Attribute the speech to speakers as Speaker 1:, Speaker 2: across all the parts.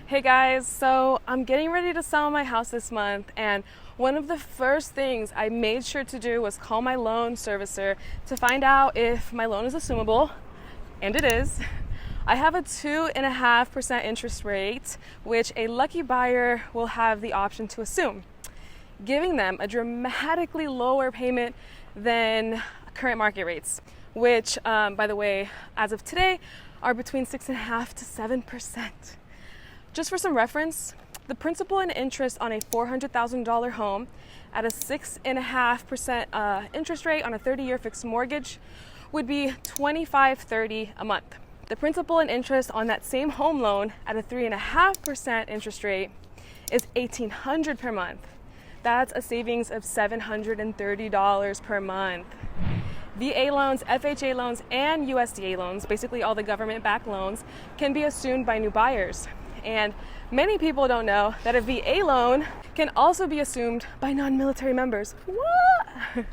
Speaker 1: Hey guys, so I'm getting ready to sell my house this month, and one of the first things I made sure to do was call my loan servicer to find out if my loan is assumable, and it is. I have a 2.5% interest rate, which a lucky buyer will have the option to assume, giving them a dramatically lower payment than current market rates, which, by the way, as of today, are between 6.5% to 7%. Just for some reference, the principal and interest on a $400,000 home at a 6.5% interest rate on a 30-year fixed mortgage would be $2,530 a month. The principal and interest on that same home loan at a 3.5% interest rate is $1,800 per month. That's a savings of $730 per month. VA loans, FHA loans, and USDA loans, basically all the government-backed loans, can be assumed by new buyers. And many people don't know that a VA loan can also be assumed by non-military members. What?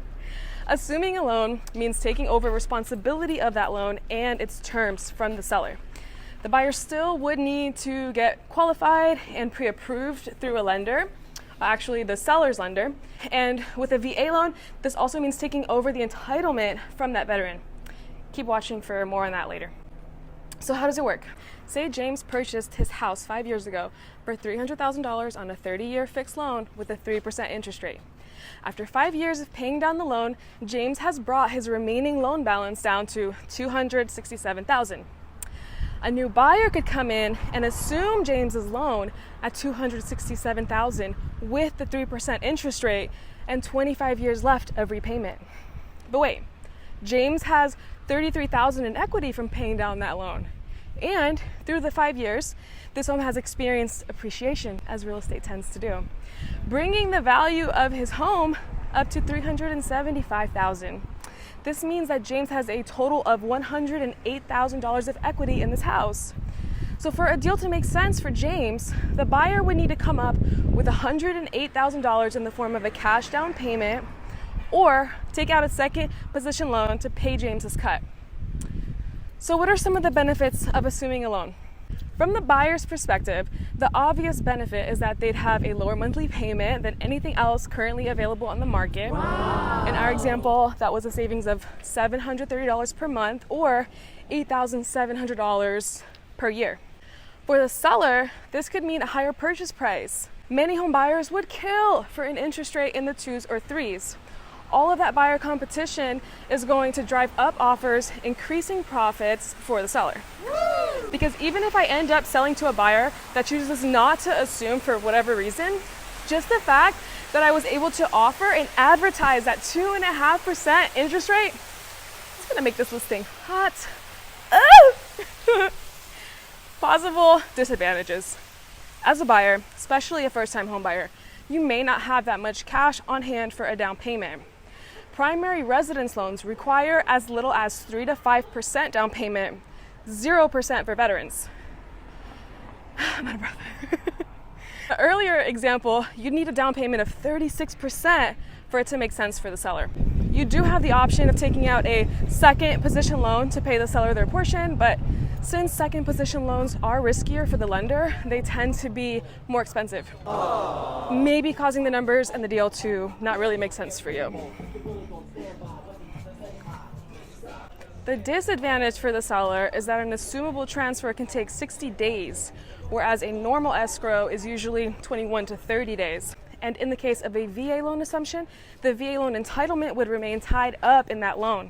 Speaker 1: Assuming a loan means taking over responsibility of that loan and its terms from the seller. The buyer still would need to get qualified and pre-approved through a lender, actually the seller's lender. And with a VA loan, this also means taking over the entitlement from that veteran. Keep watching for more on that later. So how does it work? Say James purchased his house 5 years ago for $300,000 on a 30-year fixed loan with a 3% interest rate. After 5 years of paying down the loan, James has brought his remaining loan balance down to $267,000. A new buyer could come in and assume James's loan at $267,000 with the 3% interest rate and 25 years left of repayment. But wait, James has $33,000 in equity from paying down that loan. And through the 5 years, this home has experienced appreciation, as real estate tends to do, bringing the value of his home up to $375,000. This means that James has a total of $108,000 of equity in this house. So for a deal to make sense for James, the buyer would need to come up with $108,000 in the form of a cash down payment or take out a second position loan to pay James's cut. So what are some of the benefits of assuming a loan? From the buyer's perspective, the obvious benefit is that they'd have a lower monthly payment than anything else currently available on the market. Wow. In our example, that was a savings of $730 per month or $8,700 per year. For the seller, this could mean a higher purchase price. Many home buyers would kill for an interest rate in the 2s or 3s. All of that buyer competition is going to drive up offers, increasing profits for the seller. Woo! Because even if I end up selling to a buyer that chooses not to assume for whatever reason, just the fact that I was able to offer and advertise that 2.5% interest rate, it's gonna make this listing hot. Possible disadvantages. As a buyer, especially a first-time home buyer, you may not have that much cash on hand for a down payment. Primary residence loans require as little as 3 to 5% down payment, 0% for veterans. I'm out of breath. The earlier example, you'd need a down payment of 36% for it to make sense for the seller. You do have the option of taking out a second position loan to pay the seller their portion, but since second position loans are riskier for the lender, they tend to be more expensive, maybe causing the numbers and the deal to not really make sense for you. The disadvantage for the seller is that an assumable transfer can take 60 days, whereas a normal escrow is usually 21 to 30 days. And in the case of a VA loan assumption, the VA loan entitlement would remain tied up in that loan.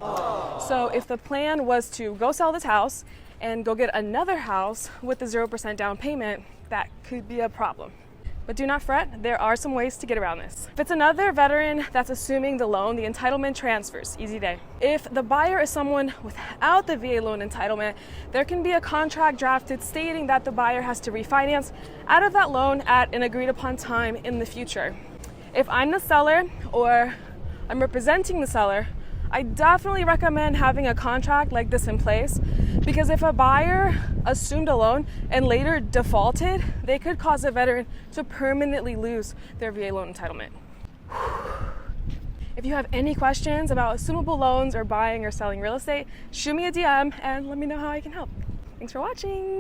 Speaker 1: So if the plan was to go sell this house and go get another house with the 0% down payment, that could be a problem. But do not fret, there are some ways to get around this. If it's another veteran that's assuming the loan, the entitlement transfers, easy day. If the buyer is someone without the VA loan entitlement, there can be a contract drafted stating that the buyer has to refinance out of that loan at an agreed upon time in the future. If I'm the seller or I'm representing the seller, I definitely recommend having a contract like this in place, because if a buyer assumed a loan and later defaulted, they could cause a veteran to permanently lose their VA loan entitlement. If you have any questions about assumable loans or buying or selling real estate, shoot me a DM and let me know how I can help. Thanks for watching.